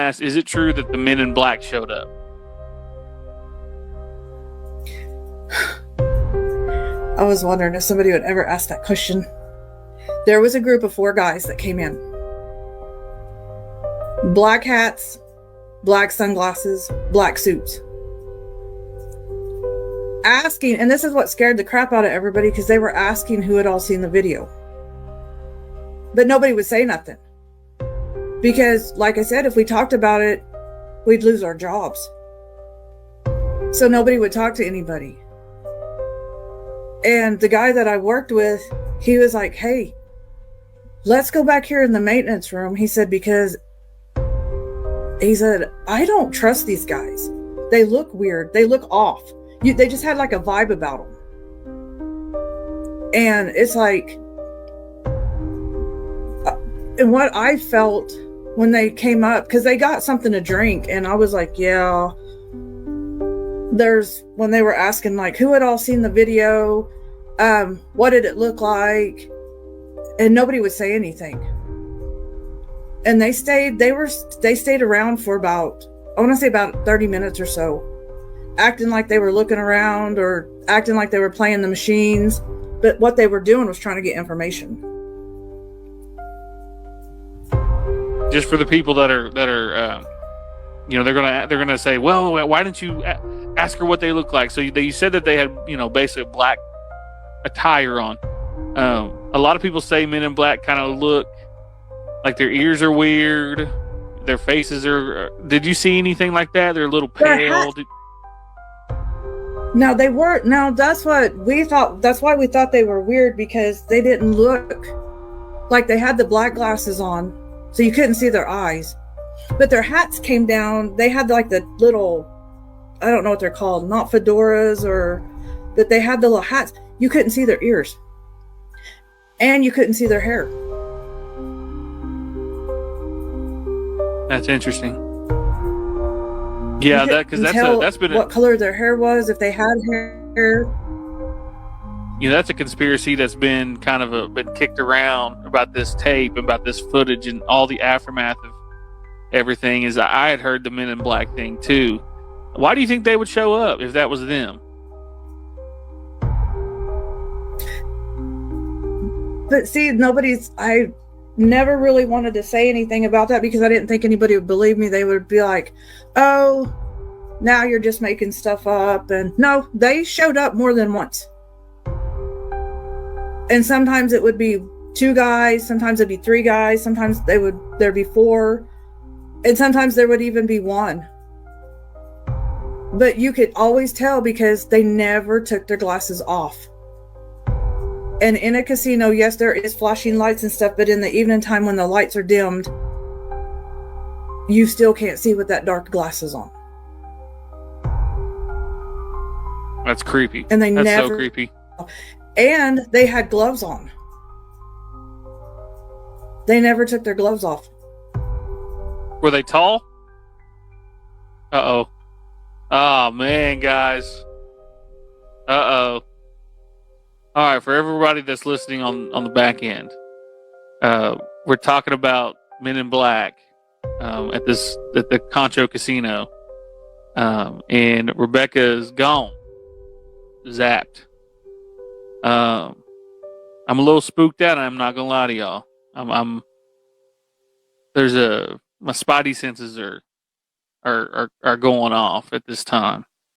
ask, is it true that the Men in Black showed up? I was wondering if somebody would ever ask that question. There was a group of 4 guys that came in. Black hats, black sunglasses, black suits. Asking, and this is what scared the crap out of everybody, because they were asking who had all seen the video. But nobody would say nothing. Because, like I said, if we talked about it, we'd lose our jobs. So nobody would talk to anybody. And the guy that I worked with, he was like, hey, let's go back here in the maintenance room. He said, because he said, I don't trust these guys. They look weird. They look off. They just had like a vibe about them. And it's like, and what I felt when they came up, because they got something to drink, and I was like, yeah. When they were asking like who had all seen the video, what did it look like, and nobody would say anything. And they stayed around for about, I want to say about 30 minutes or so, acting like they were looking around or acting like they were playing the machines, but what they were doing was trying to get information. Just for the people that are they're gonna say, well, why didn't you ask her what they look like? So you said that they had, basically black attire on. A lot of people say Men in Black kind of look like their ears are weird, their faces are. Did you see anything like that? They're a little pale. No, they weren't. No, that's what we thought. That's why we thought they were weird, because they didn't look like they had the black glasses on, so you couldn't see their eyes. But their hats came down. They had like the little, I don't know what they're called, not fedoras, but they had the little hats. You couldn't see their ears. And you couldn't see their hair. That's interesting. Yeah, because that's been what color their hair was, if they had hair. That's a conspiracy that's been kind of been kicked around about this tape, about this footage, and all the aftermath of everything. Is I had heard the Men in Black thing too. Why do you think they would show up if that was them? But see, I never really wanted to say anything about that, because I didn't think anybody would believe me. They would be like, oh, now you're just making stuff up. And no, they showed up more than once. And sometimes it would be 2 guys, sometimes it'd be 3 guys, sometimes there'd be 4, and sometimes there would even be 1. But you could always tell, because they never took their glasses off. And in a casino, yes, there is flashing lights and stuff, but in the evening time when the lights are dimmed, you still can't see with that dark glasses on. That's creepy. And that's so creepy. And they had gloves on. They never took their gloves off. Were they tall? Uh-oh. Oh, man, guys. Uh-oh. All right, for everybody that's listening on the back end, we're talking about Men in Black at the Concho Casino, and Rebecca's gone, zapped. I'm a little spooked out. I'm not gonna lie to y'all. My spidey senses are going off at this time.